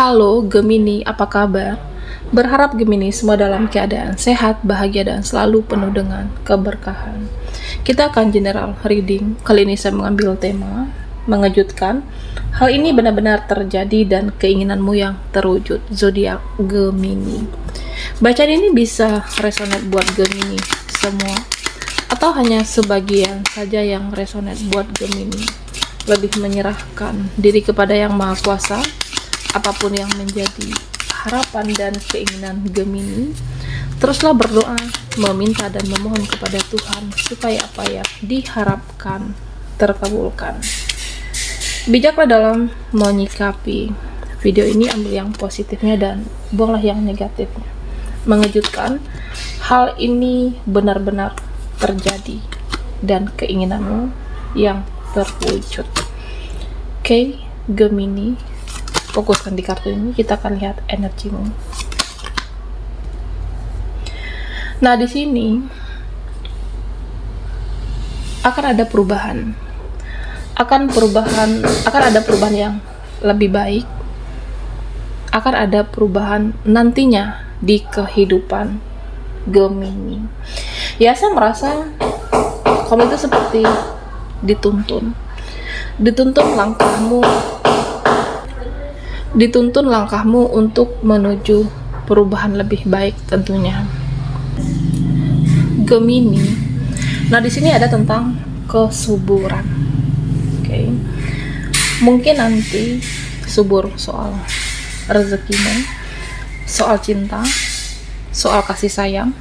Halo Gemini, apa kabar? Berharap Gemini semua dalam keadaan sehat, bahagia, dan selalu penuh dengan keberkahan. Kita akan general reading. Kali ini saya mengambil tema mengejutkan. Hal ini benar-benar terjadi dan keinginanmu yang terwujud. Zodiak Gemini. Bacaan ini bisa resonate buat Gemini semua, atau hanya sebagian saja yang resonate buat Gemini. Lebih menyerahkan diri kepada Yang Maha Kuasa. Apapun yang menjadi harapan dan keinginan Gemini, teruslah berdoa, meminta dan memohon kepada Tuhan supaya apa yang diharapkan terkabulkan. Bijaklah dalam menyikapi video ini, ambil yang positifnya dan buanglah yang negatifnya. Mengejutkan, hal ini benar-benar terjadi dan keinginanmu yang terwujud. Oke, Gemini, fokuskan di kartu ini, kita akan lihat energimu. Nah, di sini akan ada perubahan. Akan ada perubahan yang lebih baik. Akan ada perubahan nantinya di kehidupan Gemini. Ya, saya merasa kamu itu seperti dituntun langkahmu untuk menuju perubahan lebih baik tentunya. Gemini. Nah, di sini ada tentang kesuburan. Oke. Mungkin nanti subur soal rezekimu, soal cinta, soal kasih sayang.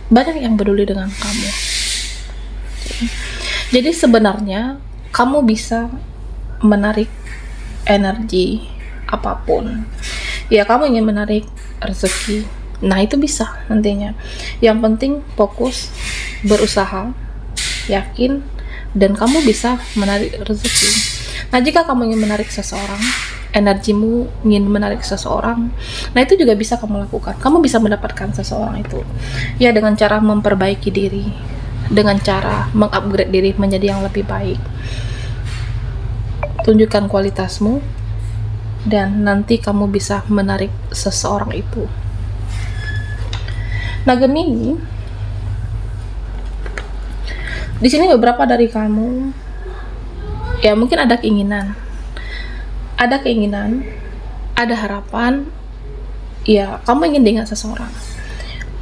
Banyak yang peduli dengan kamu. Oke. Jadi sebenarnya kamu bisa menarik energi apapun. Ya, kamu ingin menarik rezeki, nah itu bisa nantinya. Yang penting fokus, berusaha, yakin, dan kamu bisa menarik rezeki. Nah, jika kamu ingin menarik seseorang, energimu ingin menarik seseorang, nah itu juga bisa kamu lakukan. Kamu bisa mendapatkan seseorang itu ya dengan cara memperbaiki diri, dengan cara mengupgrade diri menjadi yang lebih baik. Tunjukkan kualitasmu dan nanti kamu bisa menarik seseorang itu. Nah, Gemini, di sini beberapa dari kamu ya mungkin ada keinginan, ada harapan. Ya, kamu ingin diingat seseorang.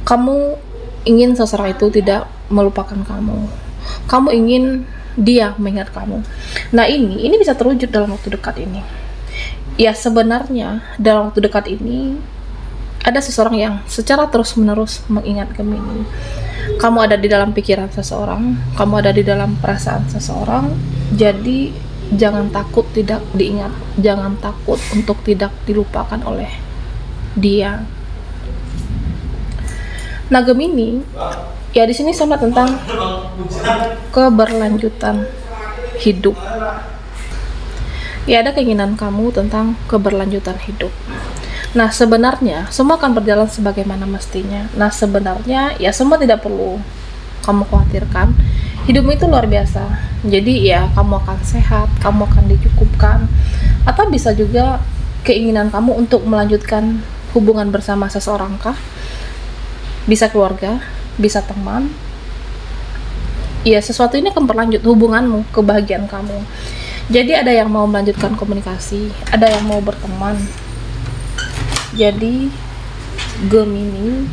Kamu ingin seseorang itu tidak melupakan kamu. Kamu ingin dia mengingat kamu. Nah, ini bisa terwujud dalam waktu dekat ini. Ya, sebenarnya dalam waktu dekat ini ada seseorang yang secara terus-menerus mengingat Gemini. Kamu ada di dalam pikiran seseorang, kamu ada di dalam perasaan seseorang. Jadi jangan takut tidak diingat, jangan takut untuk tidak dilupakan oleh dia. Nah, Gemini, ya di sini sama tentang keberlanjutan hidup. Ya, ada keinginan kamu tentang keberlanjutan hidup. Nah, sebenarnya semua akan berjalan sebagaimana mestinya. Nah, sebenarnya ya semua tidak perlu kamu khawatirkan. Hidupmu itu luar biasa. Jadi ya kamu akan sehat, kamu akan dicukupkan. Atau bisa juga keinginan kamu untuk melanjutkan hubungan bersama seseorang kah? Bisa keluarga, bisa teman. Ya, sesuatu ini akan berlanjut hubunganmu, kebahagiaan kamu. Jadi ada yang mau melanjutkan komunikasi, ada yang mau berteman. Jadi Gemini,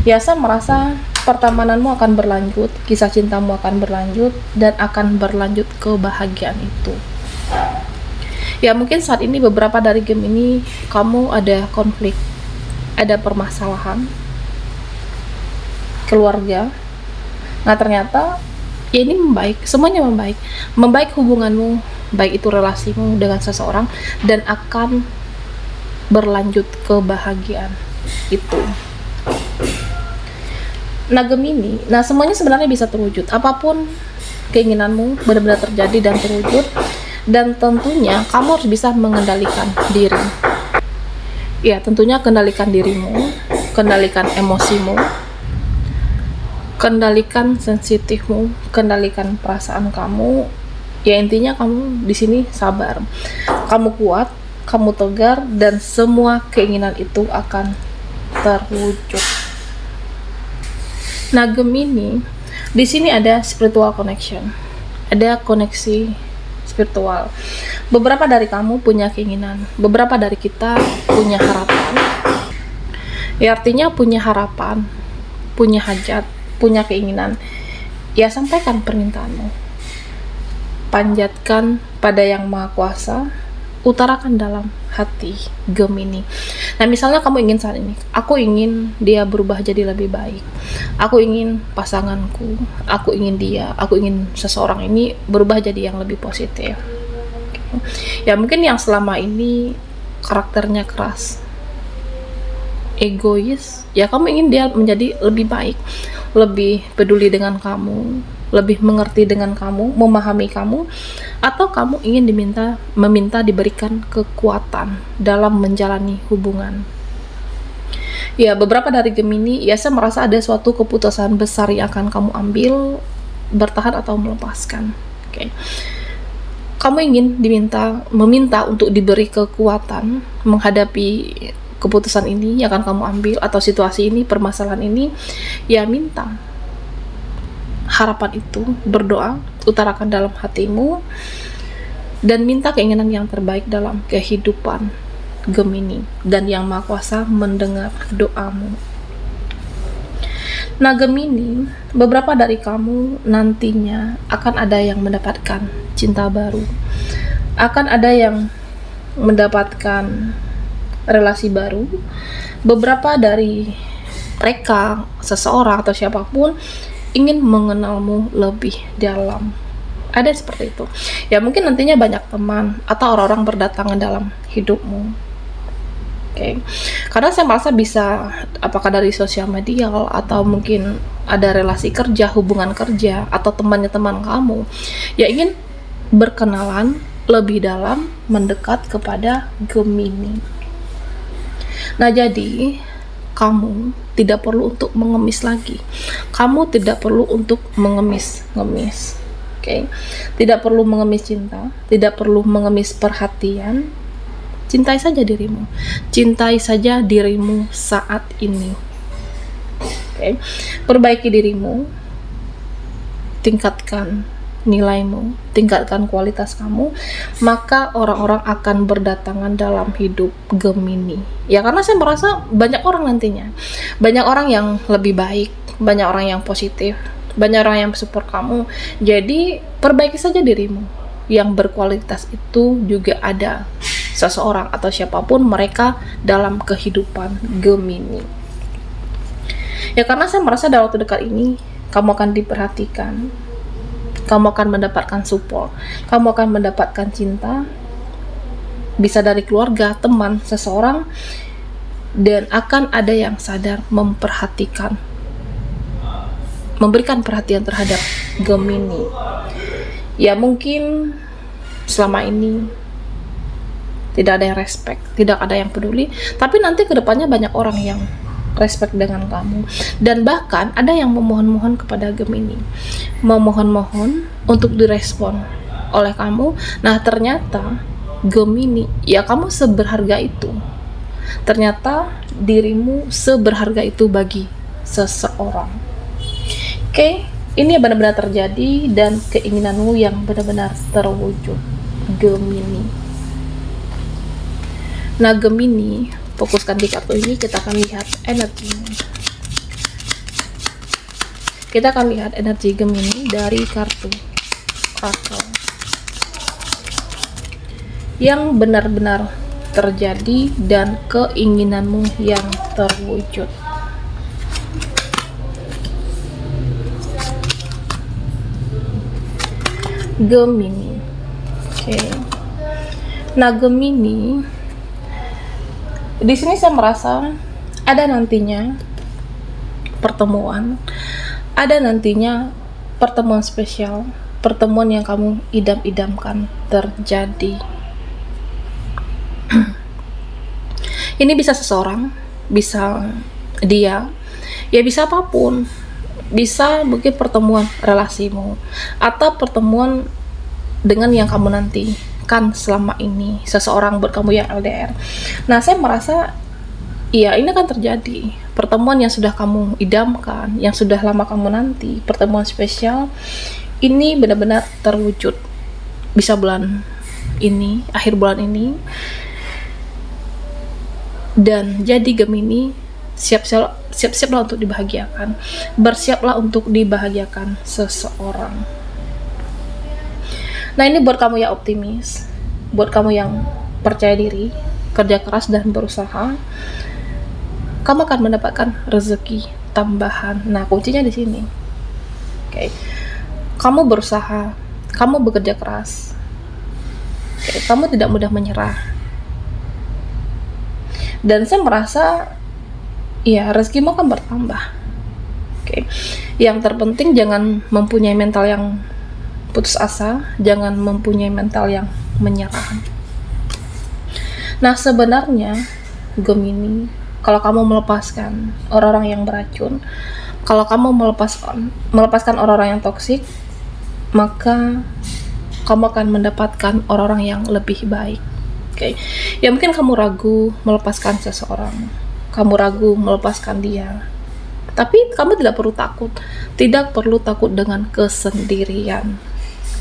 ya saya merasa pertemananmu akan berlanjut, kisah cintamu akan berlanjut, dan akan berlanjut kebahagiaan itu. Ya, mungkin saat ini beberapa dari Gemini kamu ada konflik, ada permasalahan keluarga. Nah, ternyata ya ini membaik, semuanya membaik hubunganmu, baik itu relasimu dengan seseorang, dan akan berlanjut kebahagiaan itu. Nah, Gemini, nah semuanya sebenarnya bisa terwujud. Apapun keinginanmu benar-benar terjadi dan terwujud, dan tentunya kamu harus bisa mengendalikan diri. Ya, tentunya kendalikan dirimu, kendalikan emosimu, kendalikan sensitifmu, kendalikan perasaan kamu. Ya, intinya kamu di sini sabar, kamu kuat, kamu tegar, dan semua keinginan itu akan terwujud. Nah, Gemini, di sini ada spiritual connection, ada koneksi spiritual. Beberapa dari kamu punya keinginan, beberapa dari kita punya harapan. Ya, artinya punya harapan, punya hajat, punya keinginan. Ya, sampaikan permintaanmu. Panjatkan pada Yang Maha Kuasa, utarakan dalam hati Gemini. Nah, misalnya kamu ingin saat ini, aku ingin dia berubah jadi lebih baik, aku ingin pasanganku, aku ingin dia, aku ingin seseorang ini berubah jadi yang lebih positif. Ya, mungkin yang selama ini karakternya keras, egois, ya kamu ingin dia menjadi lebih baik, lebih peduli dengan kamu, lebih mengerti dengan kamu, memahami kamu, atau kamu ingin meminta diberikan kekuatan dalam menjalani hubungan. Ya, beberapa dari Gemini, ya saya merasa ada suatu keputusan besar yang akan kamu ambil, bertahan atau melepaskan. Oke. Kamu ingin meminta untuk diberi kekuatan menghadapi keputusan ini yang akan kamu ambil, atau situasi ini, permasalahan ini, ya minta harapan itu, berdoa, utarakan dalam hatimu, dan minta keinginan yang terbaik dalam kehidupan Gemini, dan Yang Maha Kuasa mendengar doamu. Nah, Gemini, beberapa dari kamu nantinya akan ada yang mendapatkan cinta baru, akan ada yang mendapatkan relasi baru. Beberapa dari mereka, seseorang atau siapapun, ingin mengenalmu lebih dalam. Ada seperti itu. Ya, mungkin nantinya banyak teman atau orang-orang berdatangan dalam hidupmu. Oke. Karena saya merasa bisa, apakah dari sosial media, atau mungkin ada relasi kerja, hubungan kerja, atau temannya teman kamu, ya ingin berkenalan lebih dalam, mendekat kepada Gemini. Nah, jadi kamu tidak perlu untuk mengemis lagi. Kamu tidak perlu untuk mengemis. Oke. Tidak perlu mengemis cinta, tidak perlu mengemis perhatian. Cintai saja dirimu. Cintai saja dirimu saat ini. Oke. Perbaiki dirimu. Tingkatkan nilaimu, tingkatkan kualitas kamu, maka orang-orang akan berdatangan dalam hidup Gemini. Ya, karena saya merasa banyak orang nantinya, banyak orang yang lebih baik, banyak orang yang positif, banyak orang yang support kamu. Jadi perbaiki saja dirimu. Yang berkualitas itu juga ada seseorang atau siapapun mereka dalam kehidupan Gemini. Ya, karena saya merasa dalam waktu dekat ini kamu akan diperhatikan, kamu akan mendapatkan support, kamu akan mendapatkan cinta, bisa dari keluarga, teman, seseorang, dan akan ada yang sadar memperhatikan, memberikan perhatian terhadap Gemini. Ya, mungkin selama ini tidak ada yang respect, tidak ada yang peduli, tapi nanti kedepannya banyak orang yang respect dengan kamu, dan bahkan ada yang memohon-mohon kepada Gemini, memohon-mohon untuk direspon oleh kamu. Nah, ternyata Gemini, ya kamu seberharga itu, ternyata dirimu seberharga itu bagi seseorang. Oke, ini benar-benar terjadi dan keinginanmu yang benar-benar terwujud, Gemini. Nah, Gemini, fokuskan di kartu ini, kita akan lihat energinya. Kita akan lihat energi Gemini dari kartu Oracle yang benar-benar terjadi dan keinginanmu yang terwujud. Gemini. Oke. Nah, Gemini, di sini saya merasa ada nantinya pertemuan, ada nantinya pertemuan spesial, pertemuan yang kamu idam-idamkan terjadi. Ini bisa seseorang, bisa dia, ya bisa apapun, bisa mungkin pertemuan relasimu, atau pertemuan dengan yang kamu nanti impikan selama ini, seseorang buat kamu yang LDR. Nah, saya merasa iya, ini akan terjadi. Pertemuan yang sudah kamu idamkan, yang sudah lama kamu nanti, pertemuan spesial, ini benar-benar terwujud. Bisa bulan ini, akhir bulan ini. Dan jadi Gemini, siap-siaplah untuk dibahagiakan. Bersiaplah untuk dibahagiakan seseorang. Nah, ini buat kamu yang optimis, buat kamu yang percaya diri, kerja keras dan berusaha, kamu akan mendapatkan rezeki tambahan. Nah, kuncinya di sini. Oke. Kamu berusaha, kamu bekerja keras. Oke, kamu tidak mudah menyerah. Dan saya merasa ya rezekimu akan bertambah. Oke. Yang terpenting jangan mempunyai mental yang putus asa, jangan mempunyai mental yang menyerah. Nah, sebenarnya Gemini, kalau kamu melepaskan orang-orang yang beracun, kalau kamu melepaskan orang-orang yang toksik, maka kamu akan mendapatkan orang-orang yang lebih baik. Oke. Ya mungkin kamu ragu melepaskan seseorang, kamu ragu melepaskan dia, tapi kamu tidak perlu takut dengan kesendirian.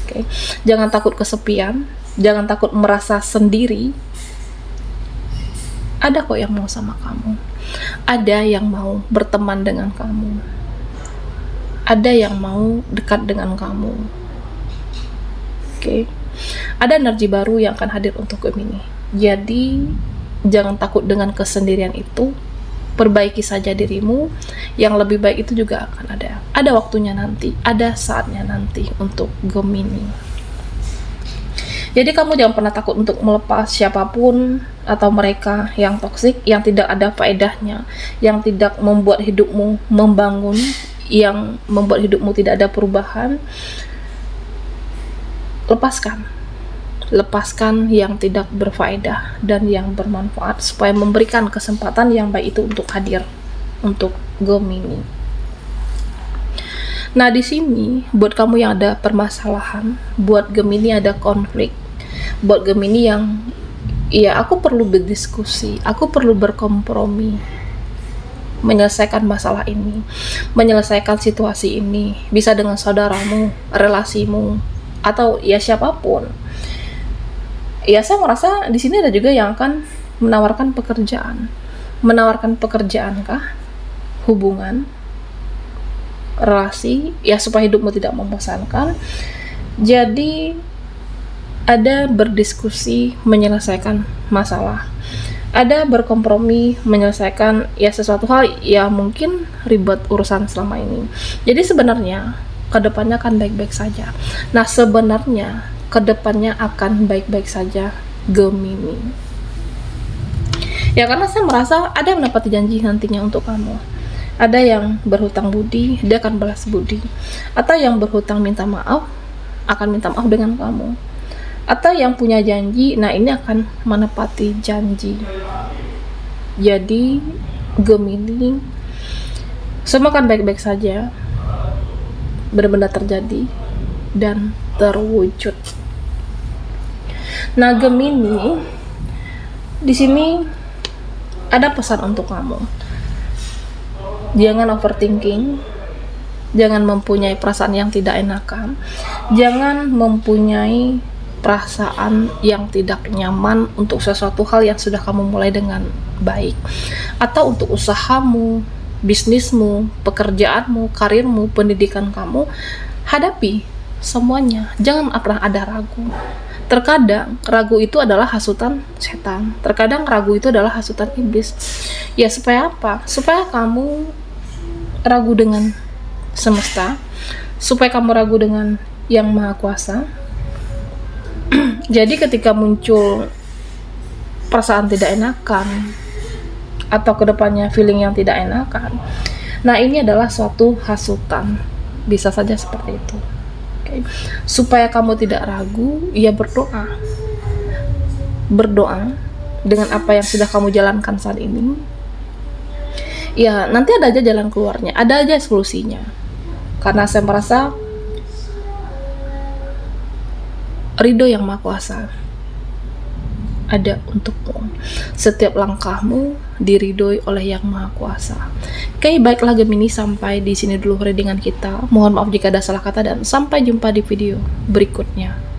Oke. Jangan takut kesepian, jangan takut merasa sendiri. Ada kok yang mau sama kamu, ada yang mau berteman dengan kamu, ada yang mau dekat dengan kamu. Oke. Ada energi baru yang akan hadir untuk Gemini. Jadi jangan takut dengan kesendirian itu. Perbaiki saja dirimu. Yang lebih baik itu juga akan ada. Ada waktunya nanti, ada saatnya nanti untuk Gemini. Jadi kamu jangan pernah takut untuk melepas siapapun atau mereka yang toksik, yang tidak ada faedahnya, yang tidak membuat hidupmu membangun, yang membuat hidupmu tidak ada perubahan. Lepaskan yang tidak berfaedah dan yang bermanfaat, supaya memberikan kesempatan yang baik itu untuk hadir untuk Gemini. Nah, di sini buat kamu yang ada permasalahan, buat Gemini ada konflik, buat Gemini yang ya aku perlu berdiskusi, aku perlu berkompromi, menyelesaikan masalah ini, menyelesaikan situasi ini, bisa dengan saudaramu, relasimu, atau ya siapapun. Ya, saya merasa di sini ada juga yang akan menawarkan pekerjaan. Menawarkan pekerjaan kah? Hubungan, relasi, ya supaya hidupmu tidak membosankan. Jadi ada berdiskusi menyelesaikan masalah, ada berkompromi menyelesaikan ya sesuatu hal ya mungkin ribet urusan selama ini. Jadi sebenarnya kedepannya akan baik-baik saja. Nah, sebenarnya kedepannya akan baik-baik saja Gemini. Ya, karena saya merasa ada yang menepati janji nantinya untuk kamu. Ada yang berhutang budi, dia akan balas budi. Atau yang berhutang minta maaf, akan minta maaf dengan kamu. Atau yang punya janji, nah ini akan menepati janji. Jadi Gemini, semua akan baik-baik saja, benar-benar terjadi dan terwujud. Nah, Gemini, di sini ada pesan untuk kamu. Jangan overthinking, jangan mempunyai perasaan yang tidak enakan, jangan mempunyai perasaan yang tidak nyaman untuk sesuatu hal yang sudah kamu mulai dengan baik, atau untuk usahamu, bisnismu, pekerjaanmu, karirmu, pendidikan kamu. Hadapi semuanya, jangan pernah ada ragu. Terkadang ragu itu adalah hasutan setan, terkadang ragu itu adalah hasutan iblis. Ya, supaya apa? Supaya kamu ragu dengan semesta, supaya kamu ragu dengan Yang Maha Kuasa. Jadi ketika muncul perasaan tidak enakan atau kedepannya feeling yang tidak enakan, nah ini adalah suatu hasutan, bisa saja seperti itu. Okay. Supaya kamu tidak ragu, ya berdoa dengan apa yang sudah kamu jalankan saat ini. Ya, nanti ada aja jalan keluarnya, ada aja solusinya. Karena saya merasa ridho Yang Maha Kuasa, ada untukmu. Setiap langkahmu diridhoi oleh Yang Maha Kuasa. Oke, baiklah Gemini, sampai di sini dulu readingan kita. Mohon maaf jika ada salah kata dan sampai jumpa di video berikutnya.